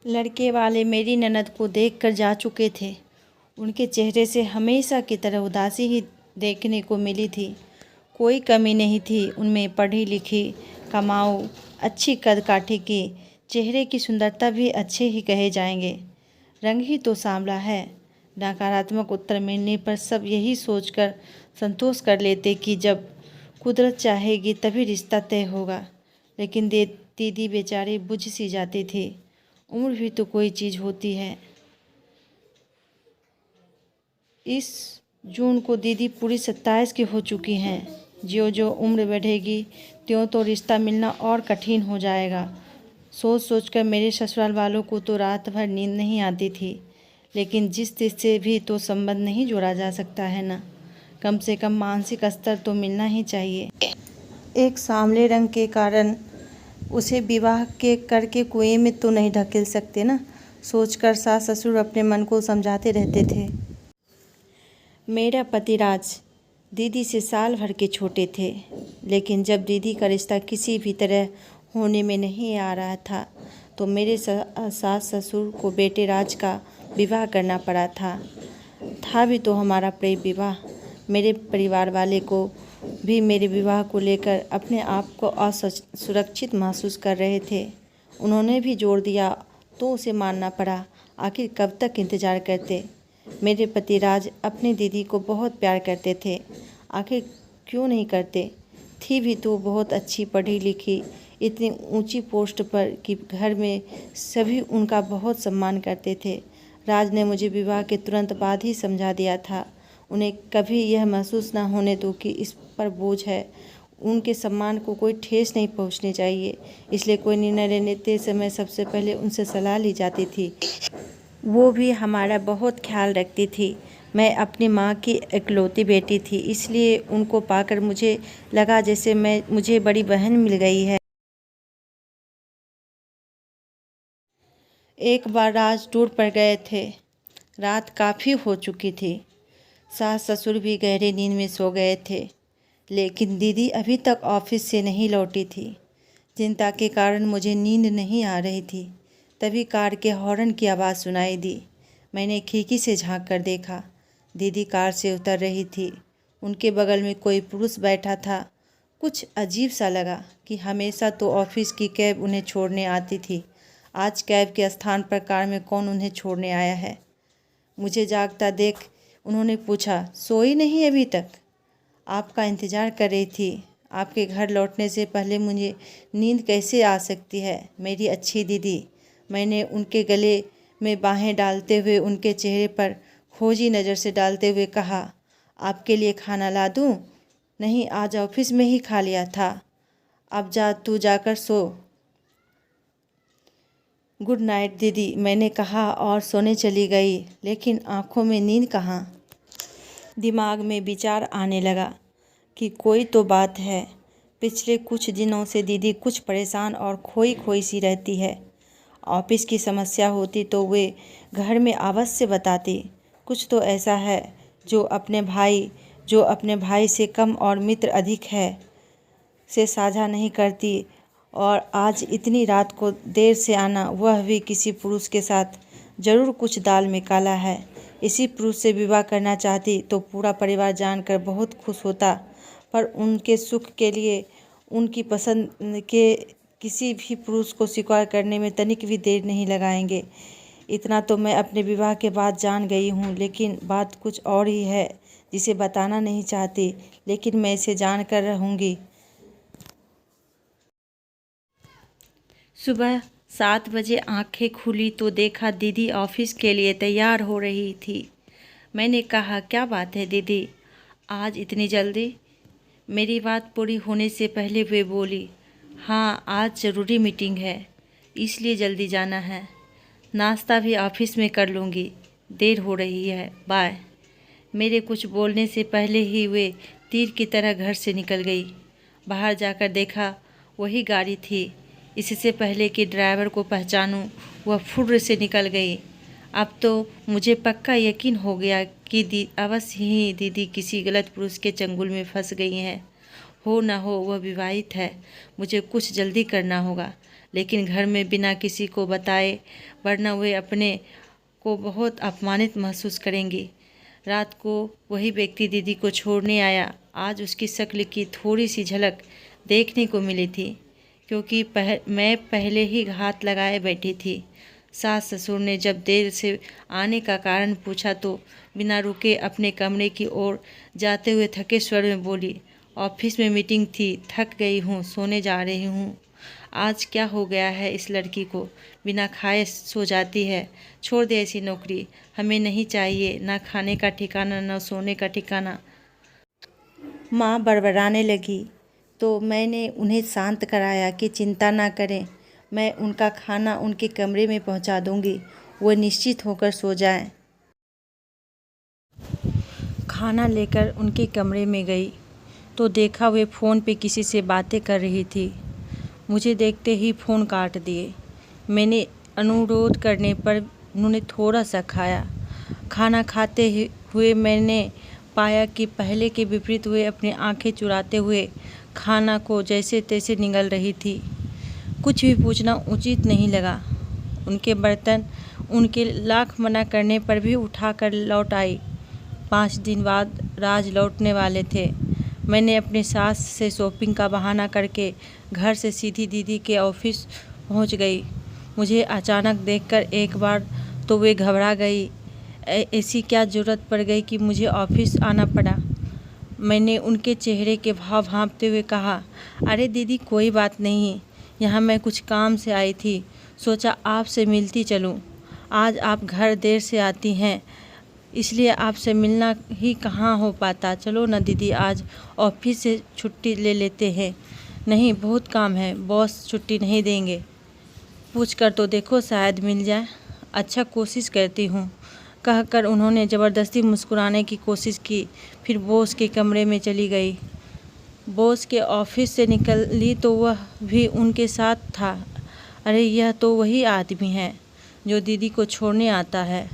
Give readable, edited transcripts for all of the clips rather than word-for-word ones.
लड़के वाले मेरी ननद को देखकर जा चुके थे। उनके चेहरे से हमेशा की तरह उदासी ही देखने को मिली थी। कोई कमी नहीं थी उनमें पढ़ी लिखी, कमाऊ, अच्छी कद काठी की। चेहरे की सुंदरता भी अच्छे ही कहे जाएंगे। रंग ही तो सांवला है। नकारात्मक उत्तर मिलने पर सब यही सोचकर संतोष कर लेते कि जब कुदरत चाहेगी तभी रिश्ता तय होगा। लेकिन दीदी बेचारी बुझ सी जाती थी। उम्र भी तो कोई चीज़ होती है। इस जून को दीदी पूरी 27 की हो चुकी हैं। ज्यों ज्यों उम्र बढ़ेगी त्यों तो रिश्ता मिलना और कठिन हो जाएगा। सोच सोचकर मेरे ससुराल वालों को तो रात भर नींद नहीं आती थी। लेकिन जिस से भी तो संबंध नहीं जोड़ा जा सकता है ना। कम से कम मानसिक स्तर तो मिलना ही चाहिए। एक सांवले रंग के कारण उसे विवाह के करके कुएं में तो नहीं ढकेल सकते ना। सोचकर सास ससुर अपने मन को समझाते रहते थे। मेरा पति राज दीदी से साल भर के छोटे थे। लेकिन जब दीदी का रिश्ता किसी भी तरह होने में नहीं आ रहा था तो मेरे सास ससुर को बेटे राज का विवाह करना पड़ा था भी तो हमारा प्रेम विवाह। मेरे परिवार वाले को भी मेरे विवाह को लेकर अपने आप को असुरक्षित महसूस कर रहे थे। उन्होंने भी जोर दिया तो उसे मानना पड़ा। आखिर कब तक इंतज़ार करते। मेरे पति राज अपनी दीदी को बहुत प्यार करते थे। आखिर क्यों नहीं करते। थी भी तो बहुत अच्छी, पढ़ी लिखी, इतनी ऊंची पोस्ट पर कि घर में सभी उनका बहुत सम्मान करते थे। राज ने मुझे विवाह के तुरंत बाद ही समझा दिया था। उन्हें कभी यह महसूस न होने दो कि इस पर बोझ है। उनके सम्मान को कोई ठेस नहीं पहुंचनी चाहिए। इसलिए कोई निर्णय लेते समय सबसे पहले उनसे सलाह ली जाती थी। वो भी हमारा बहुत ख्याल रखती थी। मैं अपनी माँ की इकलौती बेटी थी, इसलिए उनको पाकर मुझे लगा जैसे मुझे बड़ी बहन मिल गई है। एक बार राज टूर पर गए थे। रात काफ़ी हो चुकी थी। सास ससुर भी गहरी नींद में सो गए थे। लेकिन दीदी अभी तक ऑफिस से नहीं लौटी थी। चिंता के कारण मुझे नींद नहीं आ रही थी। तभी कार के हॉर्न की आवाज़ सुनाई दी। मैंने खिड़की से झांक कर देखा। दीदी कार से उतर रही थी। उनके बगल में कोई पुरुष बैठा था। कुछ अजीब सा लगा कि हमेशा तो ऑफिस की कैब उन्हें छोड़ने आती थी। आज कैब के स्थान पर कार में कौन उन्हें छोड़ने आया है। मुझे जागता देख उन्होंने पूछा, सोई नहीं अभी तक? आपका इंतज़ार कर रही थी। आपके घर लौटने से पहले मुझे नींद कैसे आ सकती है मेरी अच्छी दीदी। मैंने उनके गले में बाहें डालते हुए उनके चेहरे पर खोजी नज़र से डालते हुए कहा, आपके लिए खाना ला दूँ? नहीं, आज ऑफिस में ही खा लिया था। अब तू जाकर सो। गुड नाइट दीदी, मैंने कहा और सोने चली गई। लेकिन आंखों में नींद कहाँ। दिमाग में विचार आने लगा कि कोई तो बात है। पिछले कुछ दिनों से दीदी कुछ परेशान और खोई खोई सी रहती है। ऑफिस की समस्या होती तो वे घर में अवश्य बताती। कुछ तो ऐसा है जो अपने भाई से कम और मित्र अधिक है से साझा नहीं करती। और आज इतनी रात को देर से आना, वह भी किसी पुरुष के साथ, जरूर कुछ दाल में काला है। इसी पुरुष से विवाह करना चाहती तो पूरा परिवार जानकर बहुत खुश होता। पर उनके सुख के लिए उनकी पसंद के किसी भी पुरुष को स्वीकार करने में तनिक भी देर नहीं लगाएंगे। इतना तो मैं अपने विवाह के बाद जान गई हूँ। लेकिन बात कुछ और ही है जिसे बताना नहीं चाहती, लेकिन मैं इसे जान कर रहूँगी। सुबह 7 बजे आंखें खुली तो देखा दीदी ऑफिस के लिए तैयार हो रही थी। मैंने कहा, क्या बात है दीदी, आज इतनी जल्दी? मेरी बात पूरी होने से पहले वे बोली, हाँ आज ज़रूरी मीटिंग है इसलिए जल्दी जाना है। नाश्ता भी ऑफिस में कर लूँगी, देर हो रही है, बाय। मेरे कुछ बोलने से पहले ही वे तीर की तरह घर से निकल गई। बाहर जाकर देखा वही गाड़ी थी। इससे पहले कि ड्राइवर को पहचानूं, वह फुर्र से निकल गई। अब तो मुझे पक्का यकीन हो गया कि अवश्य ही दीदी किसी गलत पुरुष के चंगुल में फंस गई हैं। हो न हो वह विवाहित है। मुझे कुछ जल्दी करना होगा। लेकिन घर में बिना किसी को बताए, वरना वे अपने को बहुत अपमानित महसूस करेंगी। रात को वही व्यक्ति दीदी को छोड़ने आया। आज उसकी शक्ल की थोड़ी सी झलक देखने को मिली थी, क्योंकि मैं पहले ही घात लगाए बैठी थी। सास ससुर ने जब देर से आने का कारण पूछा तो बिना रुके अपने कमरे की ओर जाते हुए थके स्वर में बोली, ऑफिस में मीटिंग थी, थक गई हूँ, सोने जा रही हूँ। आज क्या हो गया है इस लड़की को, बिना खाए सो जाती है। छोड़ दे ऐसी नौकरी, हमें नहीं चाहिए, ना खाने का ठिकाना ना सोने का ठिकाना। माँ बड़बड़ाने लगी तो मैंने उन्हें शांत कराया कि चिंता ना करें, मैं उनका खाना उनके कमरे में पहुंचा दूंगी, वो निश्चित होकर सो जाएं। खाना लेकर उनके कमरे में गई तो देखा वे फ़ोन पे किसी से बातें कर रही थी। मुझे देखते ही फ़ोन काट दिए। मैंने अनुरोध करने पर उन्होंने थोड़ा सा खाया। खाना खाते हुए मैंने पाया कि पहले के विपरीत वे अपनी आंखें चुराते हुए खाना को जैसे तैसे निगल रही थी। कुछ भी पूछना उचित नहीं लगा। उनके बर्तन उनके लाख मना करने पर भी उठाकर लौट आई। 5 दिन बाद राज लौटने वाले थे। मैंने अपनी सास से शॉपिंग का बहाना करके घर से सीधी दीदी के ऑफिस पहुंच गई। मुझे अचानक देखकर एक बार तो वे घबरा गई। ऐसी क्या ज़रूरत पड़ गई कि मुझे ऑफिस आना पड़ा। मैंने उनके चेहरे के भाव भांपते हुए कहा, अरे दीदी कोई बात नहीं, यहाँ मैं कुछ काम से आई थी, सोचा आपसे मिलती चलूँ। आज आप घर देर से आती हैं, इसलिए आपसे मिलना ही कहाँ हो पाता। चलो ना दीदी, आज ऑफिस से छुट्टी ले लेते हैं। नहीं, बहुत काम है, बॉस छुट्टी नहीं देंगे। पूछ कर तो देखो, शायद मिल जाए। अच्छा, कोशिश करती हूँ, कहकर उन्होंने ज़बरदस्ती मुस्कुराने की कोशिश की। फिर बॉस के कमरे में चली गई। बॉस के ऑफिस से निकली तो वह भी उनके साथ था। अरे यह तो वही आदमी है जो दीदी को छोड़ने आता है।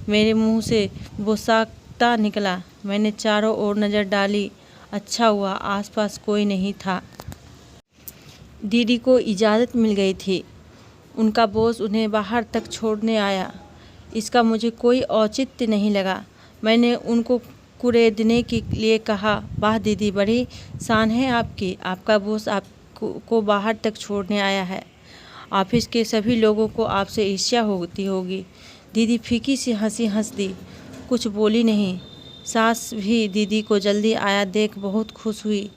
मेरे मुंह से बोसाकता निकला। मैंने चारों ओर नज़र डाली। अच्छा हुआ आसपास कोई नहीं था। दीदी को इजाज़त मिल गई थी। उनका बॉस उन्हें बाहर तक छोड़ने आया। इसका मुझे औचित्य औचित्य नहीं लगा। मैंने उनको कुरेदने के लिए कहा, वाह दीदी, बड़ी शान है आपकी, आपका बॉस आपको बाहर तक छोड़ने आया है। ऑफिस के सभी लोगों को आपसे ईर्ष्या होती होगी। दीदी फीकी सी हंसी हंस दी, कुछ बोली नहीं। सास भी दीदी को जल्दी आया देख बहुत खुश हुई।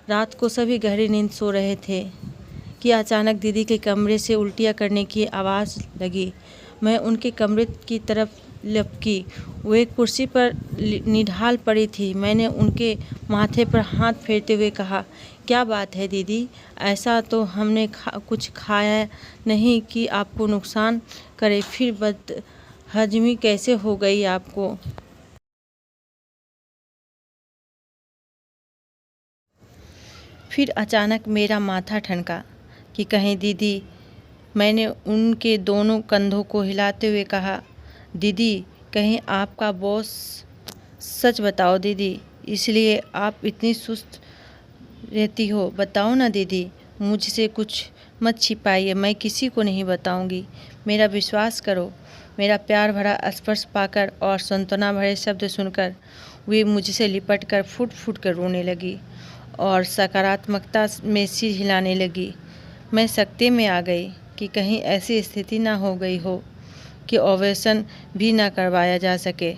रात को सभी गहरी नींद सो रहे थे कि अचानक दीदी के कमरे से उल्टियाँ करने की आवाज़ लगी। मैं उनके कमरे की तरफ लपकी। वो एक कुर्सी पर निढाल पड़ी थी। मैंने उनके माथे पर हाथ फेरते हुए कहा, क्या बात है दीदी, ऐसा तो हमने कुछ खाया नहीं कि आपको नुकसान करे, फिर बदहजमी कैसे हो गई आपको। फिर अचानक मेरा माथा ठनका कि कहीं दीदी। मैंने उनके दोनों कंधों को हिलाते हुए कहा, दीदी कहीं आपका बॉस। सच बताओ दीदी, इसलिए आप इतनी सुस्त रहती हो, बताओ ना दीदी, मुझसे कुछ मत छिपाइए, मैं किसी को नहीं बताऊंगी, मेरा विश्वास करो। मेरा प्यार भरा स्पर्श पाकर और सांत्वना भरे शब्द सुनकर वे मुझसे लिपट कर फुट फुट कर रोने लगी और सकारात्मकता में सिर हिलाने लगी। मैं सकते में आ गई कि कहीं ऐसी स्थिति ना हो गई हो कि ऑपरेशन भी ना करवाया जा सके।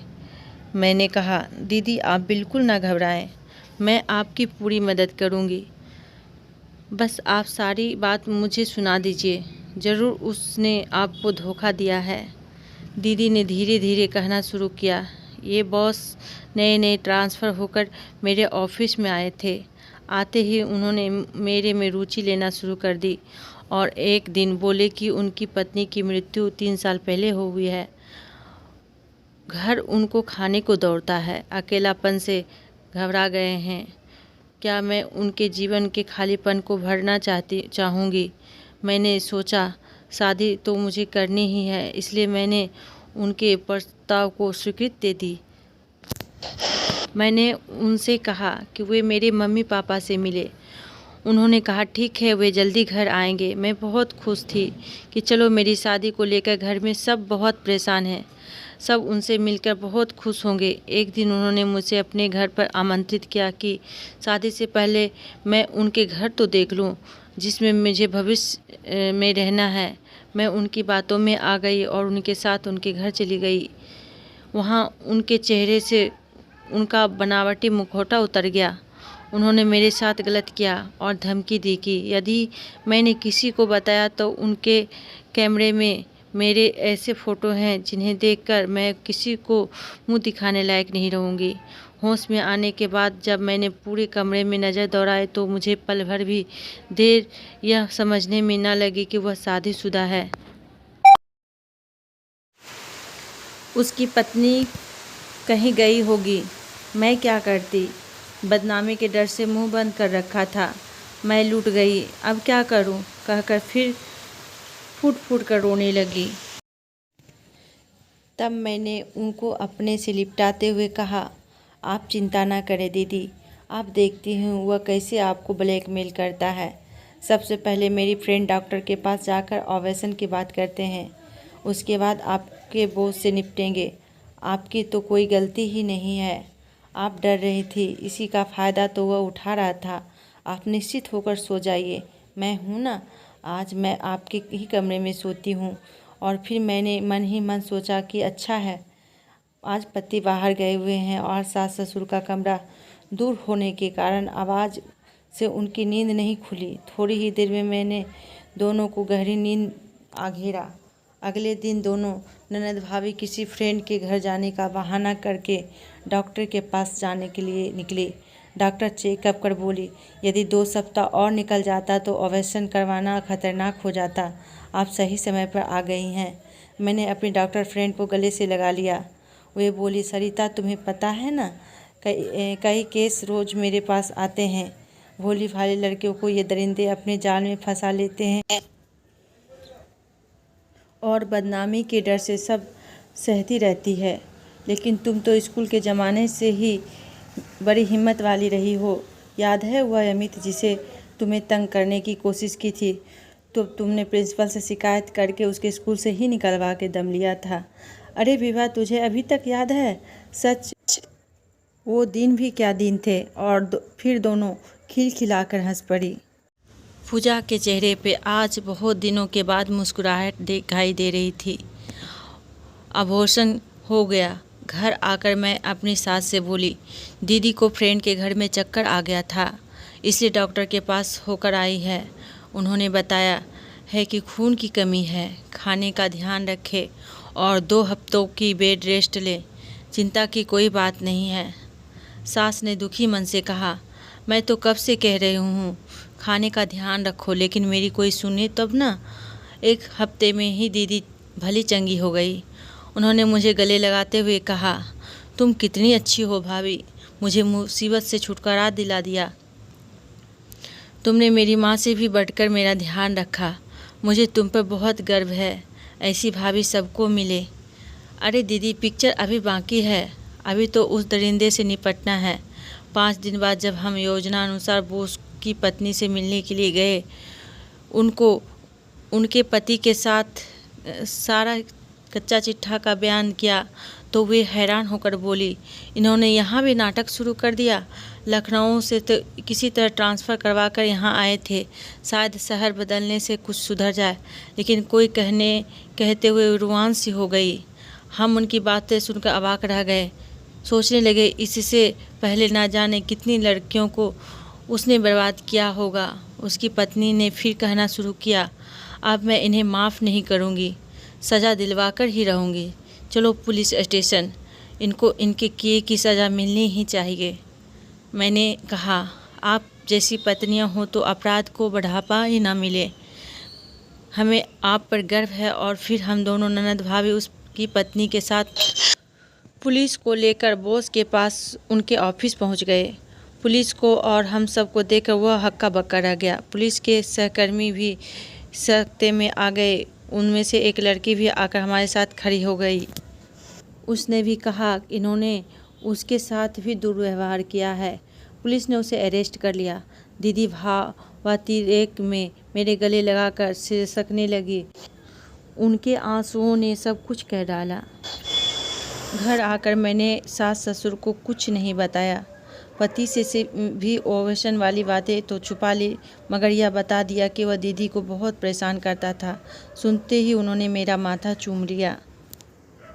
मैंने कहा, दीदी आप बिल्कुल ना घबराएं, मैं आपकी पूरी मदद करूंगी। बस आप सारी बात मुझे सुना दीजिए। ज़रूर उसने आपको धोखा दिया है। दीदी ने धीरे धीरे कहना शुरू किया। ये बॉस नए नए ट्रांसफ़र होकर मेरे ऑफिस में आए थे। आते ही उन्होंने मेरे में रुचि लेना शुरू कर दी और एक दिन बोले कि उनकी पत्नी की मृत्यु 3 साल पहले हो हुई है। घर उनको खाने को दौड़ता है, अकेलापन से घबरा गए हैं। क्या मैं उनके जीवन के खालीपन को भरना चाहूँगी। मैंने सोचा शादी तो मुझे करनी ही है, इसलिए मैंने उनके प्रस्ताव को स्वीकृति दे दी। मैंने उनसे कहा कि वे मेरे मम्मी पापा से मिले, उन्होंने कहा ठीक है, वे जल्दी घर आएंगे। मैं बहुत खुश थी कि चलो मेरी शादी को लेकर घर में सब बहुत परेशान हैं, सब उनसे मिलकर बहुत खुश होंगे। एक दिन उन्होंने मुझे अपने घर पर आमंत्रित किया कि शादी से पहले मैं उनके घर तो देख लूं, जिसमें मुझे भविष्य में रहना है। मैं उनकी बातों में आ गई और उनके साथ उनके घर चली गई। वहाँ उनके चेहरे से उनका बनावटी मुखौटा उतर गया। उन्होंने मेरे साथ गलत किया और धमकी दी कि यदि मैंने किसी को बताया तो उनके कैमरे में मेरे ऐसे फ़ोटो हैं जिन्हें देखकर मैं किसी को मुंह दिखाने लायक नहीं रहूँगी। होश में आने के बाद जब मैंने पूरे कमरे में नज़र दौड़ाई तो मुझे पल भर भी देर यह समझने में न लगी कि वह शादीशुदा है। उसकी पत्नी कहीं गई होगी। मैं क्या करती? बदनामी के डर से मुंह बंद कर रखा था। मैं लूट गई, अब क्या करूं? कहकर फिर फूट फूट कर रोने लगी। तब मैंने उनको अपने से लिपटाते हुए कहा, आप चिंता ना करें दीदी, आप देखती हूँ वह कैसे आपको ब्लैकमेल करता है। सबसे पहले मेरी फ्रेंड डॉक्टर के पास जाकर ऑपरेशन की बात करते हैं, उसके बाद आपके बोझ से निपटेंगे। आपकी तो कोई गलती ही नहीं है। आप डर रही थी, इसी का फ़ायदा तो वह उठा रहा था। आप निश्चित होकर सो जाइए, मैं हूँ ना। आज मैं आपके ही कमरे में सोती हूँ। और फिर मैंने मन ही मन सोचा कि अच्छा है, आज पति बाहर गए हुए हैं और सास ससुर का कमरा दूर होने के कारण आवाज़ से उनकी नींद नहीं खुली। थोड़ी ही देर में मैंने दोनों को गहरी नींद आ घेरा। अगले दिन दोनों ननद भाभी किसी फ्रेंड के घर जाने का बहाना करके डॉक्टर के पास जाने के लिए निकली। डॉक्टर चेकअप कर बोली, यदि 2 सप्ताह और निकल जाता तो ऑपरेशन करवाना खतरनाक हो जाता। आप सही समय पर आ गई हैं। मैंने अपनी डॉक्टर फ्रेंड को गले से लगा लिया। वे बोली, सरिता तुम्हें पता है ना, कई केस रोज़ मेरे पास आते हैं। भोली भाली लड़कियों को ये दरिंदे अपने जाल में फंसा लेते हैं और बदनामी के डर से सब सहती रहती है। लेकिन तुम तो स्कूल के ज़माने से ही बड़ी हिम्मत वाली रही हो। याद है वह अमित जिसे तुम्हें तंग करने की कोशिश की थी, तो तुमने प्रिंसिपल से शिकायत करके उसके स्कूल से ही निकलवा के दम लिया था। अरे विभा, तुझे अभी तक याद है? सच वो दिन भी क्या दिन थे। और फिर दोनों खिलखिलाकर हंस पड़ी। पूजा के चेहरे पे आज बहुत दिनों के बाद मुस्कुराहट दिखाई दे रही थी। अबॉर्शन हो गया। घर आकर मैं अपनी सास से बोली, दीदी को फ्रेंड के घर में चक्कर आ गया था, इसलिए डॉक्टर के पास होकर आई है। उन्होंने बताया है कि खून की कमी है, खाने का ध्यान रखे और 2 हफ्तों की बेड रेस्ट ले। चिंता की कोई बात नहीं है। सास ने दुखी मन से कहा, मैं तो कब से कह रही हूँ खाने का ध्यान रखो, लेकिन मेरी कोई सुने तब ना। 1 हफ्ते में ही दीदी भली चंगी हो गई। उन्होंने मुझे गले लगाते हुए कहा, तुम कितनी अच्छी हो भाभी, मुझे मुसीबत से छुटकारा दिला दिया। तुमने मेरी माँ से भी बढ़कर मेरा ध्यान रखा। मुझे तुम पर बहुत गर्व है। ऐसी भाभी सबको मिले। अरे दीदी, पिक्चर अभी बाकी है, अभी तो उस दरिंदे से निपटना है। 5 दिन बाद जब हम योजना अनुसार बोस की पत्नी से मिलने के लिए गए, उनको उनके पति के साथ सारा कच्चा चिट्ठा का बयान किया तो वे हैरान होकर बोली, इन्होंने यहाँ भी नाटक शुरू कर दिया। लखनऊ से तो किसी तरह ट्रांसफ़र करवा कर यहाँ आए थे, शायद शहर बदलने से कुछ सुधर जाए, लेकिन कोई कहते हुए रुआन सी हो गई। हम उनकी बातें सुनकर अवाक रह गए। सोचने लगे इससे पहले ना जाने कितनी लड़कियों को उसने बर्बाद किया होगा। उसकी पत्नी ने फिर कहना शुरू किया, अब मैं इन्हें माफ़ नहीं करूँगी, सज़ा दिलवाकर ही रहूँगी। चलो पुलिस स्टेशन, इनको इनके किए की सज़ा मिलनी ही चाहिए। मैंने कहा, आप जैसी पत्नियां हो तो अपराध को बढ़ावा ही ना मिले। हमें आप पर गर्व है। और फिर हम दोनों ननद भाभी उसकी पत्नी के साथ पुलिस को लेकर बॉस के पास उनके ऑफिस पहुंच गए। पुलिस को और हम सबको देखकर वह हक्का बक्का रह गया। पुलिस के सहकर्मी भी सख्ते में आ गए। उनमें से एक लड़की भी आकर हमारे साथ खड़ी हो गई। उसने भी कहा इन्होंने उसके साथ भी दुर्व्यवहार किया है। पुलिस ने उसे अरेस्ट कर लिया। दीदी वह तिरेक में मेरे गले लगाकर सिसकने लगी। उनके आंसुओं ने सब कुछ कह डाला। घर आकर मैंने सास ससुर को कुछ नहीं बताया। पति से भी ओवेशन वाली बातें तो छुपा ली, मगर यह बता दिया कि वह दीदी को बहुत परेशान करता था। सुनते ही उन्होंने मेरा माथा चूम लिया।